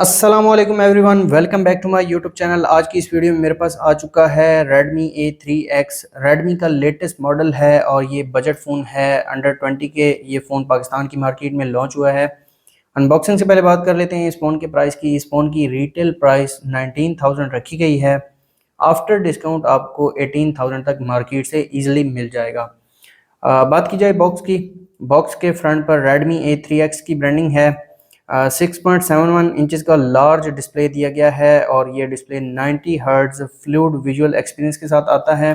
अस्सलामुअलैकुम everyone, welcome back to my YouTube channel. आज की इस वीडियो में मेरे पास आ चुका है Redmi A3X। Redmi का लेटेस्ट मॉडल है और ये बजट फ़ोन है। अंडर 20 के ये फ़ोन पाकिस्तान की मार्केट में लॉन्च हुआ है। अनबॉक्सिंग से पहले बात कर लेते हैं इस फ़ोन के प्राइस की। इस फ़ोन की रिटेल प्राइस 19,000 रखी गई है। आफ्टर डिस्काउंट आपको 18,000 तक मार्केट से ईजिली मिल जाएगा। बात की जाए बॉक्स की, बॉक्स के फ्रंट पर Redmi A3X की ब्रांडिंग है। 6.71 इंचज़ का लार्ज डिस्प्ले दिया गया है और ये display 90 hertz fluid visual experience के साथ आता है।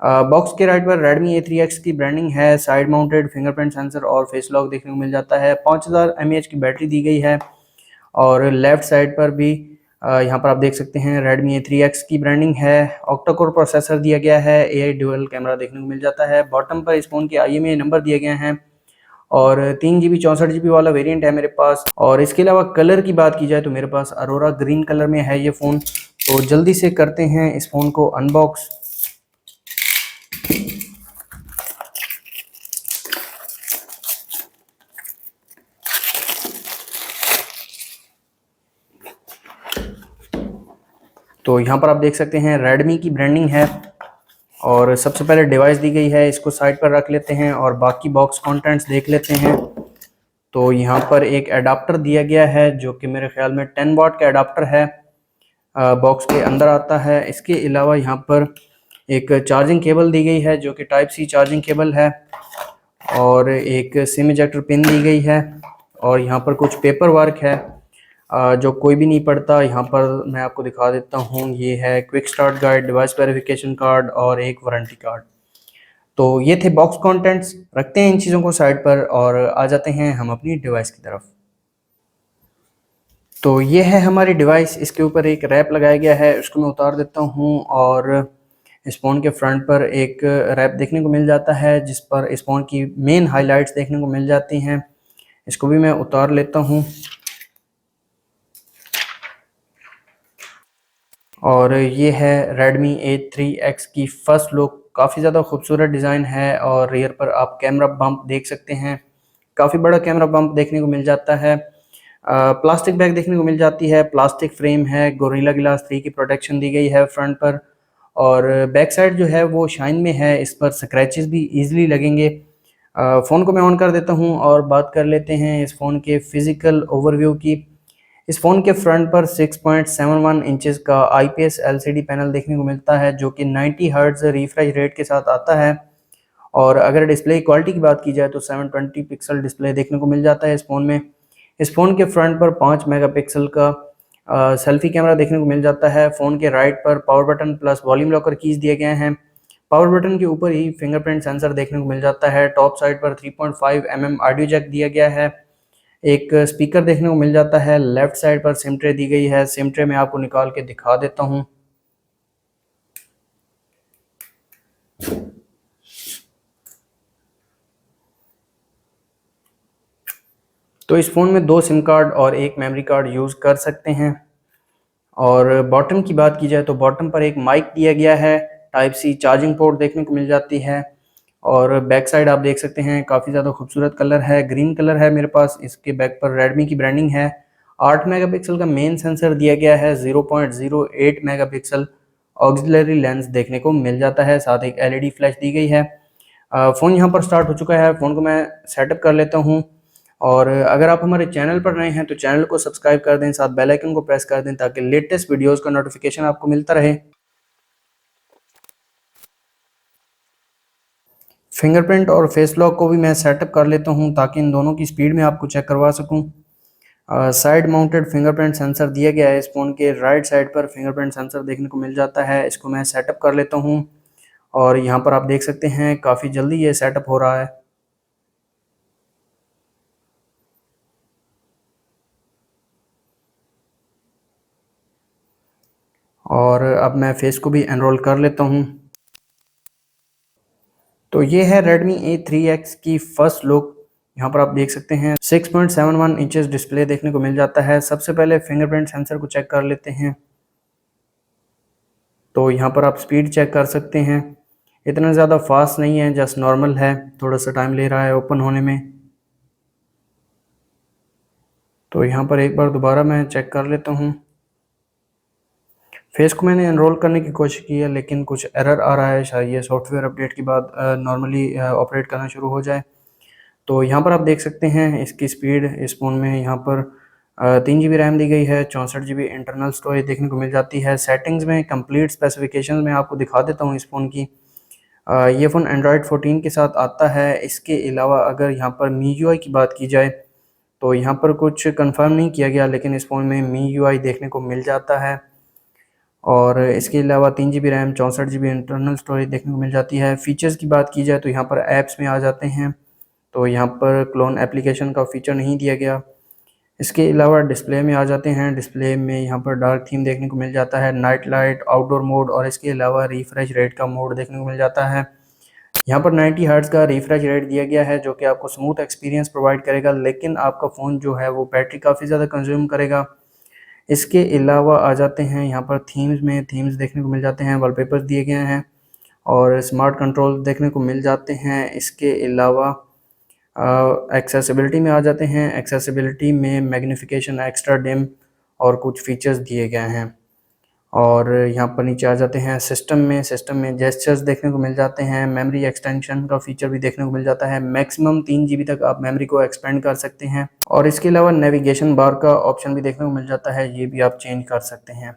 बॉक्स के राइट पर Redmi A3X की ब्रांडिंग है। साइड माउंटेड फिंगरप्रिंट सेंसर और फेस लॉक देखने को मिल जाता है। 5000 mAh की बैटरी दी गई है और लेफ्ट साइड पर भी यहाँ पर आप देख सकते हैं Redmi A3X की ब्रांडिंग है। ऑक्टा कोर प्रोसेसर दिया गया है। AI ड्यूअल कैमरा देखने को मिल जाता है। बॉटम पर इस फोन के IMEI नंबर दिए गए हैं और 3 GB 64 GB वाला वेरिएंट है मेरे पास। और इसके अलावा कलर की बात की जाए तो मेरे पास अरोरा ग्रीन कलर में है ये फ़ोन। तो जल्दी से करते हैं इस फ़ोन को अनबॉक्स। तो यहाँ पर आप देख सकते हैं Redmi की ब्रांडिंग है और सबसे पहले डिवाइस दी गई है, इसको साइड पर रख लेते हैं और बाकी बॉक्स कंटेंट्स देख लेते हैं। तो यहाँ पर एक एडाप्टर दिया गया है जो कि मेरे ख्याल में 10 वाट का एडाप्टर है, बॉक्स के अंदर आता है। इसके अलावा यहाँ पर एक चार्जिंग केबल दी गई है जो कि टाइप सी चार्जिंग केबल है और एक सिम इजेक्टर पिन दी गई है और यहाँ पर कुछ पेपर वर्क है जो कोई भी नहीं पढ़ता। यहाँ पर मैं आपको दिखा देता हूँ, ये है quick start guide, device verification card और एक वारंटी कार्ड। तो ये थे बॉक्स कंटेंट्स। रखते हैं इन चीज़ों को साइड पर और आ जाते हैं हम अपनी डिवाइस की तरफ। तो ये है हमारी डिवाइस, इसके ऊपर एक रैप लगाया गया है, उसको मैं उतार देता हूँ और इस फ़ोन के फ्रंट पर एक रैप देखने को मिल जाता है जिस पर इस फ़ोन की मेन हाइलाइट्स देखने को मिल जाती हैं। इसको भी मैं उतार लेता हूँ और ये है Redmi A3X की फर्स्ट लुक। काफ़ी ज़्यादा खूबसूरत डिज़ाइन है और रियर पर आप कैमरा बम्प देख सकते हैं, काफ़ी बड़ा कैमरा बम्प देखने को मिल जाता है। प्लास्टिक बैग देखने को मिल जाती है, प्लास्टिक फ्रेम है, गोरिल्ला ग्लास 3 की प्रोटेक्शन दी गई है फ्रंट पर और बैक साइड जो है वो शाइन में है, इस पर स्क्रैचेस भी ईजिली लगेंगे। फ़ोन को मैं ऑन कर देता हूँ और बात कर लेते हैं इस फ़ोन के फिज़िकल ओवरव्यू की। इस फ़ोन के फ्रंट पर 6.71 इंचज़ का IPS LCD पैनल देखने को मिलता है जो कि 90 हर्ट्ज रिफ्रेश रेट के साथ आता है। और अगर डिस्प्ले क्वालिटी की बात की जाए तो 720 पिक्सल डिस्प्ले देखने को मिल जाता है इस फ़ोन में। इस फ़ोन के फ्रंट पर 5 मेगापिक्सल का सेल्फी कैमरा देखने को मिल जाता है। फ़ोन के राइट पर power button plus volume locker keys दिए गए हैं। पावर बटन के ऊपर ही फिंगरप्रिंट सेंसर देखने को मिल जाता है। टॉप साइड पर 3.5 mm ऑडियो जैक दिया गया है। एक स्पीकर देखने को मिल जाता है। लेफ्ट साइड पर सिम ट्रे दी गई है, सिम ट्रे मैं आपको निकाल के दिखा देता हूँ। तो इस फ़ोन में 2 सिम कार्ड और एक मेमोरी कार्ड यूज़ कर सकते हैं। और बॉटम की बात की जाए तो बॉटम पर एक माइक दिया गया है, टाइप सी चार्जिंग पोर्ट देखने को मिल जाती है और बैक साइड आप देख सकते हैं काफ़ी ज़्यादा खूबसूरत कलर है, ग्रीन कलर है मेरे पास। इसके बैक पर Redmi की ब्रांडिंग है। 8 मेगापिक्सल का मेन सेंसर दिया गया है, 0.08 मेगापिक्सल ऑक्सिलरी लेंस देखने को मिल जाता है, साथ एक LED फ्लैश दी गई है। फ़ोन यहाँ पर स्टार्ट हो चुका है, फ़ोन को मैं सेटअप कर लेता हूँ। और अगर आप हमारे चैनल पर नए हैं तो चैनल को सब्सक्राइब कर दें, साथ बेल आइकन को प्रेस कर दें ताकि लेटेस्ट वीडियोस का नोटिफिकेशन आपको मिलता रहे। फिंगरप्रिंट और फेस लॉक को भी मैं सेटअप कर लेता हूं ताकि इन दोनों की स्पीड में आपको चेक करवा सकूं। साइड माउंटेड फिंगरप्रिंट सेंसर दिया गया है, इस फ़ोन के राइट साइड पर फिंगरप्रिंट सेंसर देखने को मिल जाता है। इसको मैं सेटअप कर लेता हूँ और यहाँ पर आप देख सकते हैं काफ़ी जल्दी ये सेटअप हो रहा है। और अब मैं फेस को भी एनरोल कर लेता हूँ। तो ये है Redmi A3X की फर्स्ट लुक। यहाँ पर आप देख सकते हैं 6.71 इंचेस डिस्प्ले देखने को मिल जाता है। सबसे पहले फिंगरप्रिंट सेंसर को चेक कर लेते हैं। तो यहाँ पर आप स्पीड चेक कर सकते हैं, इतना ज़्यादा फास्ट नहीं है, जस्ट नॉर्मल है, थोड़ा सा टाइम ले रहा है ओपन होने में। तो यहाँ पर एक बार दोबारा मैं चेक कर लेता हूँ। फेस को मैंने एनरोल करने की कोशिश की है लेकिन कुछ एरर आ रहा है, शायद ये सॉफ्टवेयर अपडेट के बाद नॉर्मली ऑपरेट करना शुरू हो जाए। तो यहाँ पर आप देख सकते हैं इसकी स्पीड इस फ़ोन में यहाँ पर 3 GB रैम दी गई है, 64 GB इंटरनल स्टोरेज देखने को मिल जाती है। सेटिंग्स में कंप्लीट स्पेसिफिकेशन में आपको दिखा देता हूँ इस फ़ोन की। ये फ़ोन एंड्रॉयड 14 के साथ आता है। इसके अलावा अगर यहाँ पर MIUI की बात की जाए तो यहाँ पर कुछ कंफर्म नहीं किया गया, लेकिन इस फ़ोन में MIUI देखने को मिल जाता है। और इसके अलावा 3 GB RAM, 64 GB internal storage देखने को मिल जाती है। फ़ीचर्स की बात की जाए तो यहाँ पर ऐप्स में आ जाते हैं, तो यहाँ पर क्लोन एप्लीकेशन का फ़ीचर नहीं दिया गया। इसके अलावा डिस्प्ले में आ जाते हैं। डिस्प्ले में यहाँ पर डार्क थीम देखने को मिल जाता है, नाइट लाइट, आउटडोर मोड और इसके अलावा रिफ्रेश रेट का मोड देखने को मिल जाता है। यहाँ पर 90 हर्ट्ज़ का रिफ्रेश रेट दिया गया है जो कि आपको स्मूथ एक्सपीरियंस प्रोवाइड करेगा, लेकिन आपका फ़ोन जो है वो बैटरी काफ़ी ज़्यादा कंज्यूम करेगा। इसके अलावा आ जाते हैं यहाँ पर थीम्स में, थीम्स देखने को मिल जाते हैं, वॉलपेपर्स दिए गए हैं और स्मार्ट कंट्रोल देखने को मिल जाते हैं। इसके अलावा एक्सेसिबिलिटी में आ जाते हैं। एक्सेसिबिलिटी में मैग्नीफिकेशन, एक्स्ट्रा डिम और कुछ फीचर्स दिए गए हैं। और यहाँ पर नीचे आ जाते हैं सिस्टम में जेस्चर्स देखने को मिल जाते हैं। मेमोरी एक्सटेंशन का फीचर भी देखने को मिल जाता है। मैक्सिमम 3 GB तक आप मेमोरी को एक्सपेंड कर सकते हैं। और इसके अलावा नेविगेशन बार का ऑप्शन भी देखने को मिल जाता है, ये भी आप चेंज कर सकते हैं।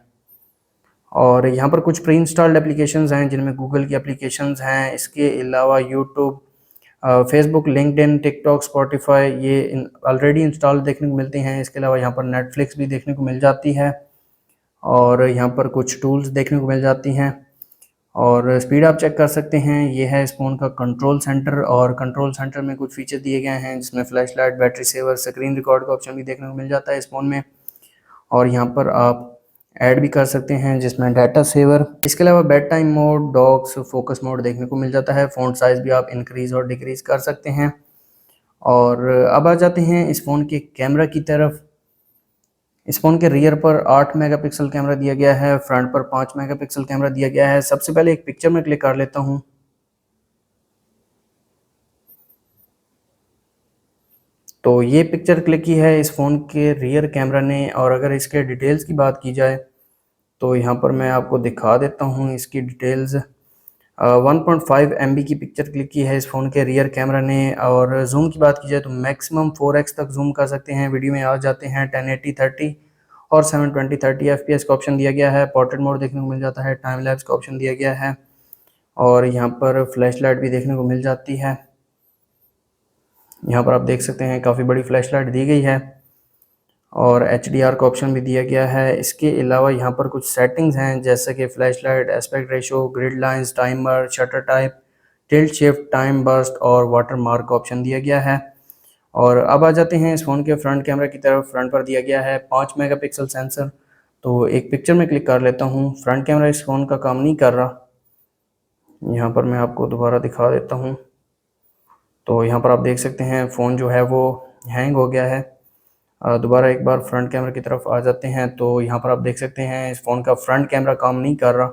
और यहाँ पर कुछ प्री इंस्टॉल्ड एप्लीकेशंस हैं जिनमें गूगल की एप्लीकेशंस हैं। इसके अलावा YouTube, Facebook, LinkedIn, TikTok, Spotify ये ऑलरेडी इंस्टॉल देखने को मिलते हैं। इसके अलावा यहाँ पर नेटफ्लिक्स भी देखने को मिल जाती है और यहाँ पर कुछ टूल्स देखने को मिल जाती हैं। और स्पीड आप चेक कर सकते हैं। ये है इस फ़ोन का कंट्रोल सेंटर और कंट्रोल सेंटर में कुछ फीचर दिए गए हैं जिसमें flash light, battery saver, screen record का ऑप्शन भी देखने को मिल जाता है इस फ़ोन में। और यहाँ पर आप ऐड भी कर सकते हैं जिसमें डाटा सेवर। इसके अलावा bed time mode, docs, focus mode देखने को मिल जाता है। फ़ॉन्ट साइज़ भी आप इंक्रीज़ और डिक्रीज़ कर सकते हैं। और अब आ जाते हैं इस फ़ोन के कैमरा की तरफ। इस फ़ोन के रियर पर 8 मेगापिक्सल कैमरा दिया गया है, फ्रंट पर 5 मेगापिक्सल कैमरा दिया गया है। सबसे पहले एक पिक्चर में क्लिक कर लेता हूँ। तो ये पिक्चर क्लिक की है इस फ़ोन के रियर कैमरा ने। और अगर इसके डिटेल्स की बात की जाए तो यहाँ पर मैं आपको दिखा देता हूँ इसकी डिटेल्स। 1.5 MB की पिक्चर क्लिक की है इस फ़ोन के रियर कैमरा ने। और जूम की बात की जाए तो मैक्सिमम 4x तक जूम कर सकते हैं। वीडियो में आ जाते हैं 1080 30 और 720 30 FPS का ऑप्शन दिया गया है। पोर्ट्रेट मोड देखने को मिल जाता है, टाइम लैप्स का ऑप्शन दिया गया है और यहाँ पर फ्लैश लाइट भी देखने को मिल जाती है। यहाँ पर आप देख सकते हैं काफ़ी बड़ी फ्लैश लाइट दी गई है और HDR का ऑप्शन भी दिया गया है। इसके अलावा यहाँ पर कुछ सेटिंग्स हैं जैसे कि flash light, aspect ratio, grid lines, timer, shutter type, tilt shift, time burst और वाटर मार्क का ऑप्शन दिया गया है। और अब आ जाते हैं इस फ़ोन के फ्रंट कैमरा की तरफ। फ्रंट पर दिया गया है 5 मेगापिक्सल सेंसर। तो एक पिक्चर में क्लिक कर लेता हूँ। फ्रंट कैमरा इस फ़ोन का काम नहीं कर रहा, यहाँ पर मैं आपको दोबारा दिखा देता हूँ। तो यहाँ पर आप देख सकते हैं फ़ोन जो है वो हैंग हो गया है। दोबारा एक बार फ्रंट कैमरा की तरफ आ जाते हैं तो यहाँ पर आप देख सकते हैं इस फ़ोन का फ्रंट कैमरा काम नहीं कर रहा।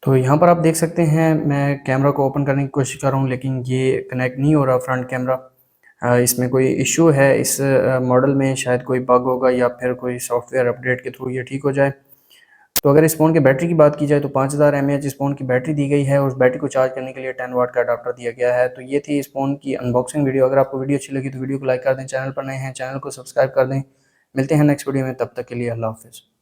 तो यहाँ पर आप देख सकते हैं मैं कैमरा को ओपन करने की कोशिश कर रहा हूँ लेकिन ये कनेक्ट नहीं हो रहा फ्रंट कैमरा। इसमें कोई इशू है इस मॉडल में, शायद कोई बग होगा या फिर कोई सॉफ्टवेयर अपडेट के थ्रू ये ठीक हो जाए। तो अगर इस फ़ोन की बैटरी की बात की जाए तो 5000 mAh इस फ़ोन की बैटरी दी गई है और उस बैटरी को चार्ज करने के लिए 10 वाट का अडाप्टर दिया गया है। तो ये थी इस फ़ोन की अनबॉक्सिंग वीडियो। अगर आपको वीडियो अच्छी लगी तो वीडियो को लाइक कर दें, चैनल पर नए हैं चैनल को सब्सक्राइब कर दें। मिलते हैं नेक्स्ट वीडियो में, तब तक के लिए अल्लाह हाफ़िज़।